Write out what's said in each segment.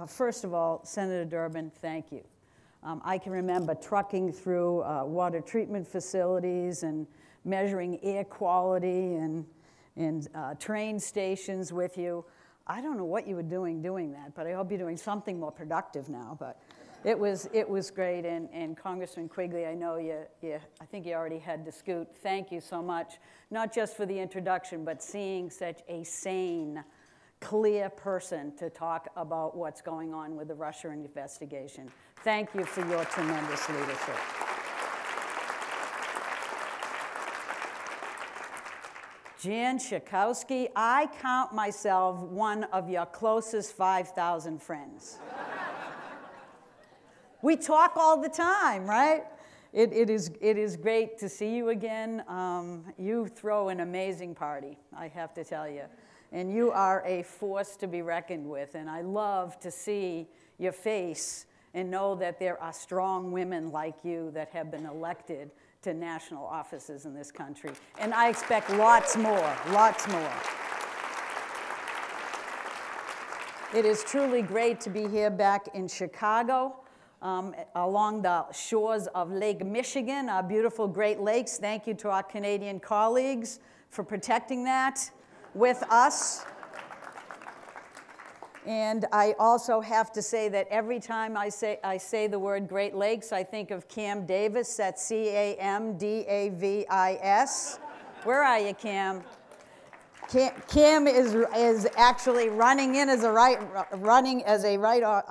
First of all, Senator Durbin, thank you. I can remember trucking through water treatment facilities and measuring air quality and train stations with you. I don't know what you were doing that, but I hope you're doing something more productive now. But it was great, and Congressman Quigley, I know I think you already had to scoot. Thank you so much, not just for the introduction, but seeing such a sane, clear person to talk about what's going on with the Russia investigation. Thank you for your tremendous leadership. Jan Schakowsky, I count myself one of your closest 5,000 friends. We talk all the time, right? It is great to see you again. You throw an amazing party, I have to tell you. And you are a force to be reckoned with. And I love to see your face and know that there are strong women like you that have been elected to national offices in this country. And I expect lots more, lots more. It is truly great to be here back in Chicago, along the shores of Lake Michigan, our beautiful Great Lakes. Thank you to our Canadian colleagues for protecting that with us. And I also have to say that every time I say the word Great Lakes, I think of Cam Davis. That's C-A-M-D-A-V-I-S. Where are you, Cam? Cam is actually running as a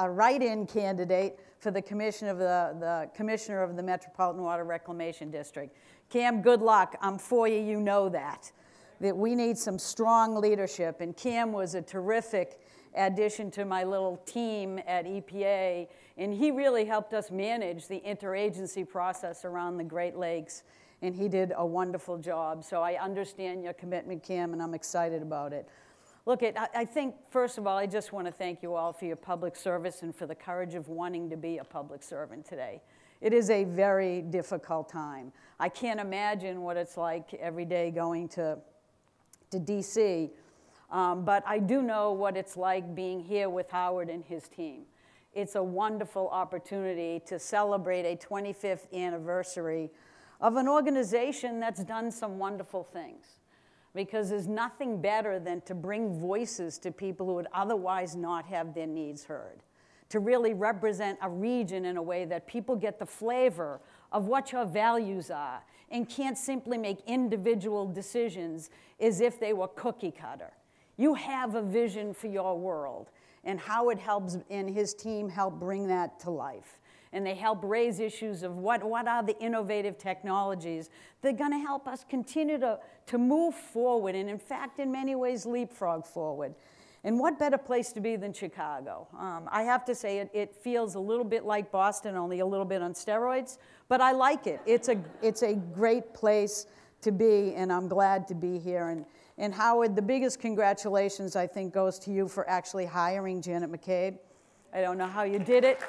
write-in candidate for the commissioner of the Metropolitan Water Reclamation District. Cam, good luck. I'm for you. You know that we need some strong leadership. And Cam was a terrific addition to my little team at EPA, and he really helped us manage the interagency process around the Great Lakes, and he did a wonderful job. So I understand your commitment, Cam, and I'm excited about it. Look, I think, first of all, I just want to thank you all for your public service and for the courage of wanting to be a public servant today. It is a very difficult time. I can't imagine what it's like every day going to DC. But I do know what it's like being here with Howard and his team. It's a wonderful opportunity to celebrate a 25th anniversary of an organization that's done some wonderful things. Because there's nothing better than to bring voices to people who would otherwise not have their needs heard. To really represent a region in a way that people get the flavor of what your values are and can't simply make individual decisions as if they were cookie cutter. You have a vision for your world, and Howard and his team help bring that to life. And they help raise issues of what are the innovative technologies that are going to help us continue to move forward, and in fact, in many ways, leapfrog forward. And what better place to be than Chicago? I have to say, it feels a little bit like Boston, only a little bit on steroids, but I like it. It's a great place to be, and I'm glad to be here. And Howard, the biggest congratulations, I think, goes to you for actually hiring Janet McCabe. I don't know how you did it.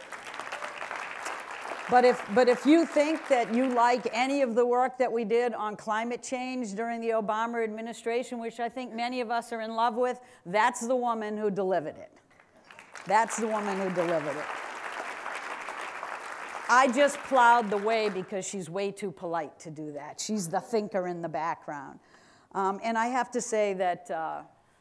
But if you think that you like any of the work that we did on climate change during the Obama administration, which I think many of us are in love with, that's the woman who delivered it. That's the woman who delivered it. I just plowed the way because she's way too polite to do that. She's the thinker in the background. And I have to say that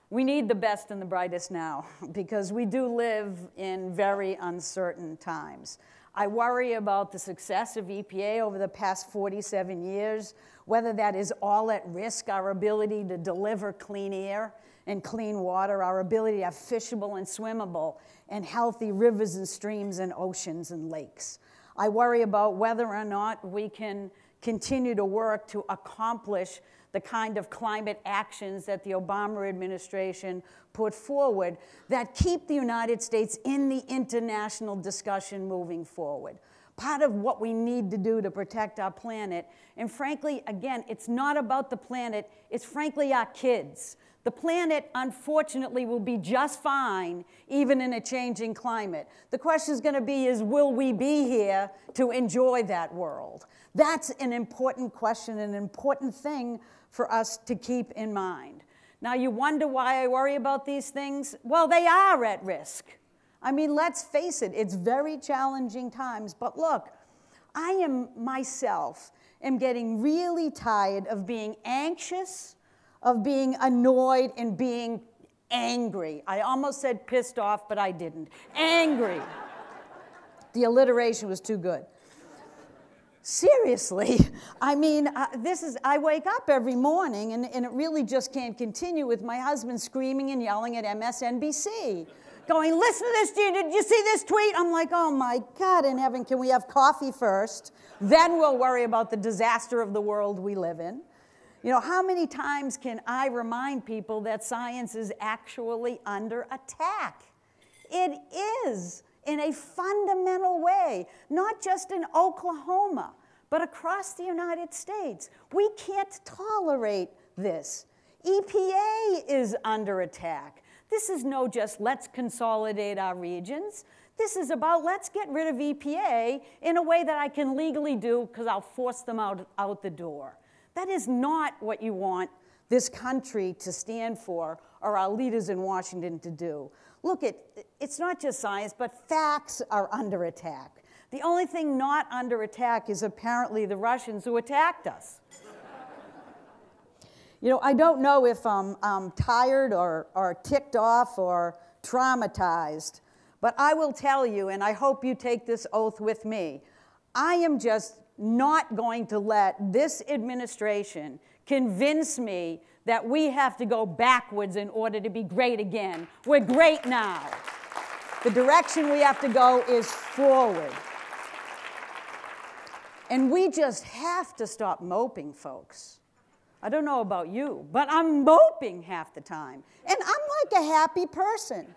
we need the best and the brightest now because we do live in very uncertain times. I worry about the success of EPA over the past 47 years, whether that is all at risk, our ability to deliver clean air and clean water, our ability to have fishable and swimmable and healthy rivers and streams and oceans and lakes. I worry about whether or not we can continue to work to accomplish the kind of climate actions that the Obama administration put forward that keep the United States in the international discussion moving forward. Part of what we need to do to protect our planet, and frankly, again, it's not about the planet, it's frankly our kids. The planet, unfortunately, will be just fine even in a changing climate. The question is going to be will we be here to enjoy that world? That's an important question, an important thing for us to keep in mind. Now, you wonder why I worry about these things? Well, they are at risk. I mean, let's face it, it's very challenging times. But look, I myself am getting really tired of being anxious, of being annoyed, and being angry. I almost said pissed off, but I didn't. Angry. The alliteration was too good. Seriously, I mean, I wake up every morning, and it really just can't continue with my husband screaming and yelling at MSNBC, going, listen to this, Gina, did you see this tweet? I'm like, oh my God in heaven, can we have coffee first? Then we'll worry about the disaster of the world we live in. You know, how many times can I remind people that science is actually under attack? It is, in a fundamental way, not just in Oklahoma, but across the United States. We can't tolerate this. EPA is under attack. This is no just let's consolidate our regions. This is about let's get rid of EPA in a way that I can legally do because I'll force them out the door. That is not what you want this country to stand for or our leaders in Washington to do. Look, it's not just science, but facts are under attack. The only thing not under attack is apparently the Russians who attacked us. You know, I don't know if I'm tired or ticked off or traumatized, but I will tell you, and I hope you take this oath with me, I am just not going to let this administration convince me that we have to go backwards in order to be great again. We're great now. The direction we have to go is forward. And we just have to stop moping, folks. I don't know about you, but I'm moping half the time. And I'm like a happy person.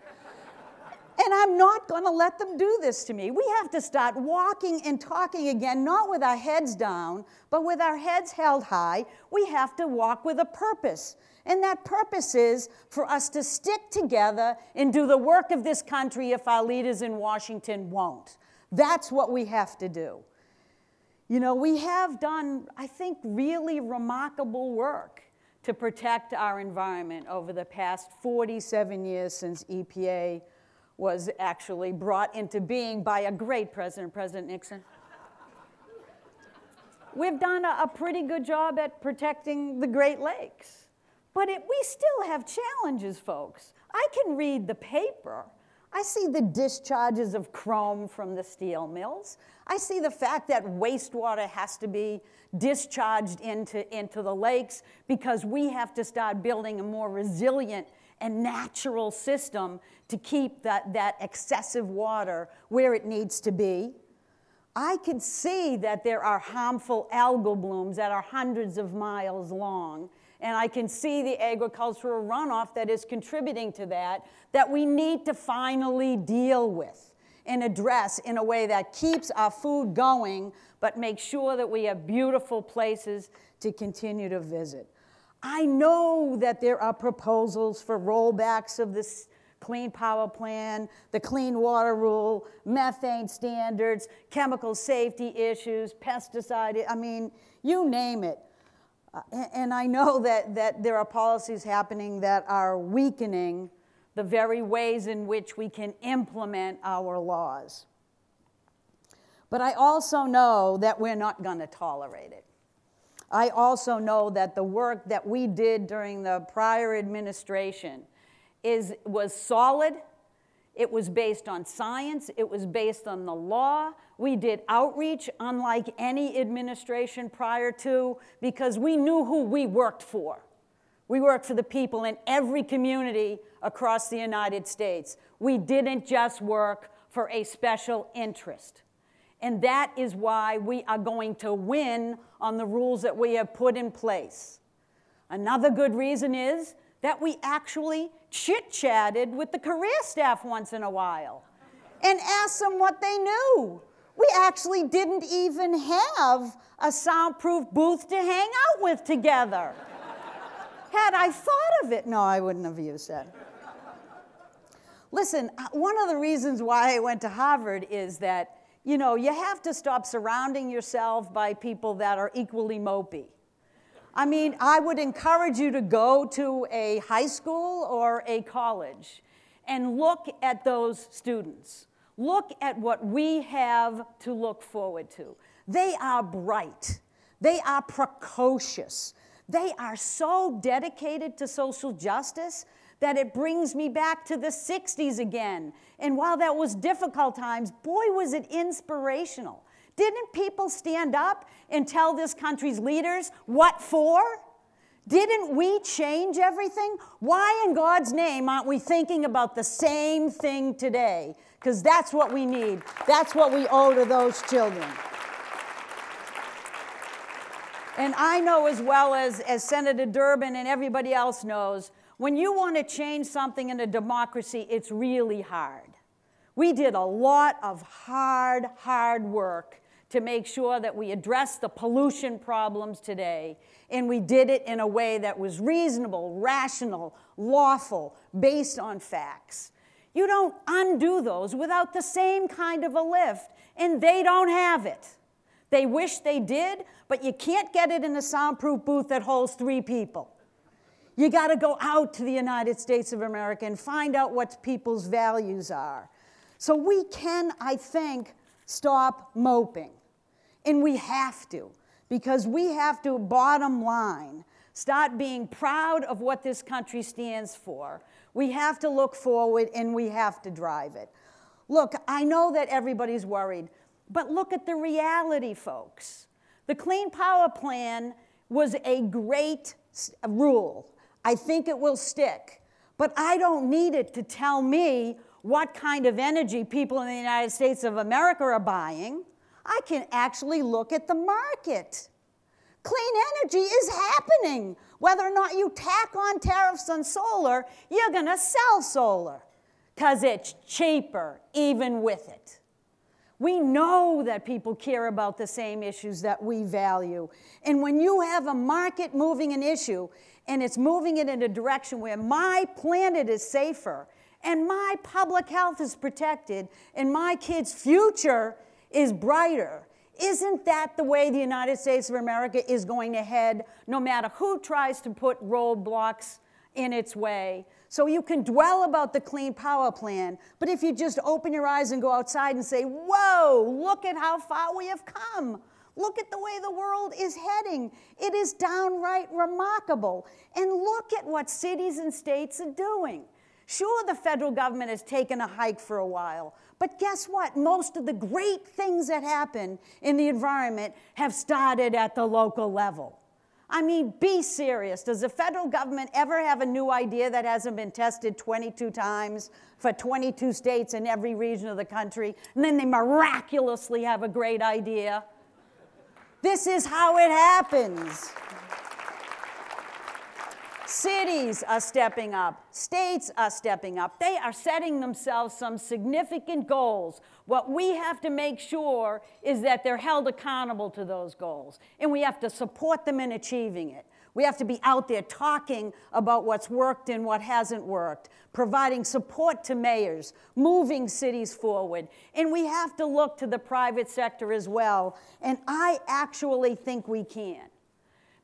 And I'm not going to let them do this to me. We have to start walking and talking again, not with our heads down, but with our heads held high. We have to walk with a purpose. And that purpose is for us to stick together and do the work of this country if our leaders in Washington won't. That's what we have to do. You know, we have done, I think, really remarkable work to protect our environment over the past 47 years since EPA was actually brought into being by a great president, President Nixon. We've done a pretty good job at protecting the Great Lakes. But we still have challenges, folks. I can read the paper. I see the discharges of chrome from the steel mills. I see the fact that wastewater has to be discharged into the lakes because we have to start building a more resilient and natural system to keep that excessive water where it needs to be. I can see that there are harmful algal blooms that are hundreds of miles long, and I can see the agricultural runoff that is contributing to that we need to finally deal with and address in a way that keeps our food going, but makes sure that we have beautiful places to continue to visit. I know that there are proposals for rollbacks of this Clean Power Plan, the Clean Water Rule, methane standards, chemical safety issues, pesticide, I mean, you name it. And I know that there are policies happening that are weakening the very ways in which we can implement our laws. But I also know that we're not going to tolerate it. I also know that the work that we did during the prior administration was solid. It was based on science. It was based on the law. We did outreach unlike any administration prior to because we knew who we worked for. We worked for the people in every community across the United States. We didn't just work for a special interest. And that is why we are going to win on the rules that we have put in place. Another good reason is that we actually chit-chatted with the career staff once in a while and asked them what they knew. We actually didn't even have a soundproof booth to hang out with together. Had I thought of it, no, I wouldn't have used that. Listen, one of the reasons why I went to Harvard is that, you know, you have to stop surrounding yourself by people that are equally mopey. I mean, I would encourage you to go to a high school or a college and look at those students. Look at what we have to look forward to. They are bright. They are precocious. They are so dedicated to social justice that it brings me back to the 60s again. And while that was difficult times, boy, was it inspirational. Didn't people stand up and tell this country's leaders what for? Didn't we change everything? Why in God's name aren't we thinking about the same thing today? Because that's what we need. That's what we owe to those children. And I know as well as Senator Durbin and everybody else knows, when you want to change something in a democracy, it's really hard. We did a lot of hard work to make sure that we address the pollution problems today, and we did it in a way that was reasonable, rational, lawful, based on facts. You don't undo those without the same kind of a lift, and they don't have it. They wish they did, but you can't get it in a soundproof booth that holds 3 people. You got to go out to the United States of America and find out what people's values are. So we can, I think, stop moping. And we have to, because we have to, bottom line, start being proud of what this country stands for. We have to look forward, and we have to drive it. Look, I know that everybody's worried, but look at the reality, folks. The Clean Power Plan was a great rule. I think it will stick. But I don't need it to tell me what kind of energy people in the United States of America are buying. I can actually look at the market. Clean energy is happening. Whether or not you tack on tariffs on solar, you're going to sell solar because it's cheaper even with it. We know that people care about the same issues that we value. And when you have a market moving an issue, and it's moving it in a direction where my planet is safer, and my public health is protected, and my kids' future is brighter, isn't that the way the United States of America is going to head, no matter who tries to put roadblocks in its way? So you can dwell about the Clean Power Plan, but if you just open your eyes and go outside and say, whoa, look at how far we have come. Look at the way the world is heading. It is downright remarkable. And look at what cities and states are doing. Sure, the federal government has taken a hike for a while, but guess what? Most of the great things that happen in the environment have started at the local level. I mean, be serious. Does the federal government ever have a new idea that hasn't been tested 22 times for 22 states in every region of the country, and then they miraculously have a great idea? This is how it happens. Cities are stepping up. States are stepping up. They are setting themselves some significant goals. What we have to make sure is that they're held accountable to those goals, and we have to support them in achieving it. We have to be out there talking about what's worked and what hasn't worked, providing support to mayors, moving cities forward. And we have to look to the private sector as well, and I actually think we can.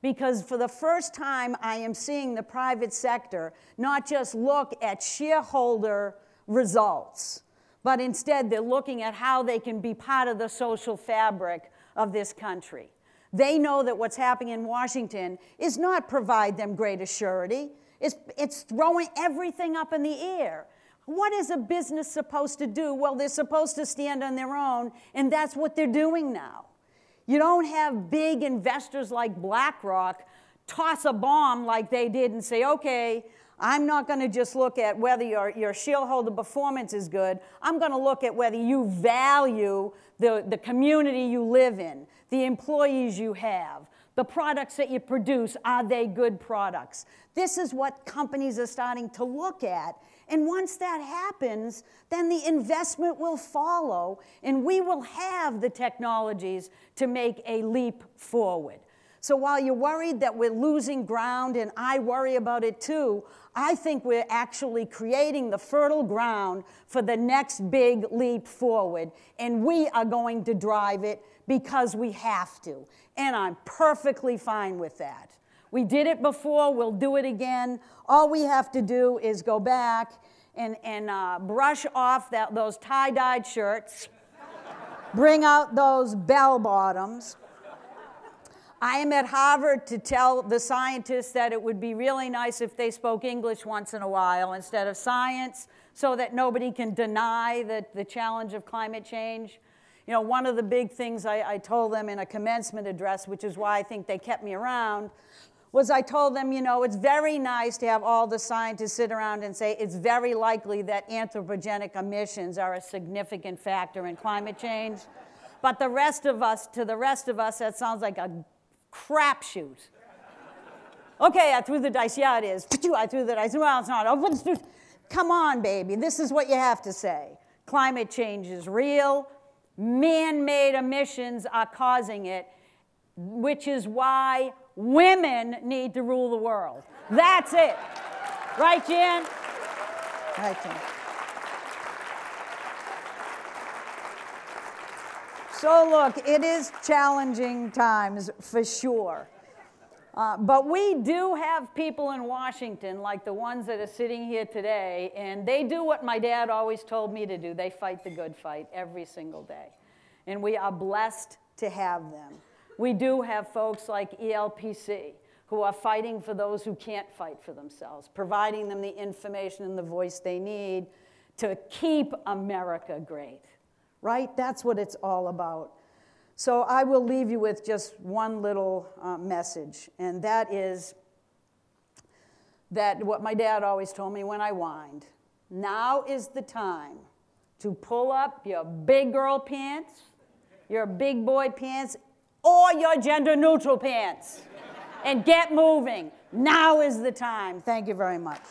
Because for the first time, I am seeing the private sector not just look at shareholder results, but instead they're looking at how they can be part of the social fabric of this country. They know that what's happening in Washington is not provide them greater surety. It's throwing everything up in the air. What is a business supposed to do? Well, they're supposed to stand on their own, and that's what they're doing now. You don't have big investors like BlackRock toss a bomb like they did and say, okay, I'm not going to just look at whether your shareholder performance is good. I'm going to look at whether you value the community you live in, the employees you have, the products that you produce. Are they good products? This is what companies are starting to look at. And once that happens, then the investment will follow, and we will have the technologies to make a leap forward. So while you're worried that we're losing ground, and I worry about it too, I think we're actually creating the fertile ground for the next big leap forward, and we are going to drive it because we have to. And I'm perfectly fine with that. We did it before, we'll do it again. All we have to do is go back and brush off those tie-dyed shirts, bring out those bell bottoms. I am at Harvard to tell the scientists that it would be really nice if they spoke English once in a while instead of science, so that nobody can deny the challenge of climate change. You know, one of the big things I told them in a commencement address, which is why I think they kept me around, was I told them, you know, it's very nice to have all the scientists sit around and say it's very likely that anthropogenic emissions are a significant factor in climate change. But to the rest of us, that sounds like a crapshoot. Okay, I threw the dice. Yeah, it is. I threw the dice. Well, it's not. Oh, come on, baby. This is what you have to say. Climate change is real. Man-made emissions are causing it, which is why women need to rule the world. That's it. Right, Jan? Right, Jan. So look, it is challenging times for sure. But we do have people in Washington, like the ones that are sitting here today, and they do what my dad always told me to do. They fight the good fight every single day. And we are blessed to have them. We do have folks like ELPC who are fighting for those who can't fight for themselves, providing them the information and the voice they need to keep America great. Right? That's what it's all about. So I will leave you with just one little message, and that is that what my dad always told me when I whined, now is the time to pull up your big girl pants, your big boy pants, or your gender neutral pants, and get moving. Now is the time. Thank you very much.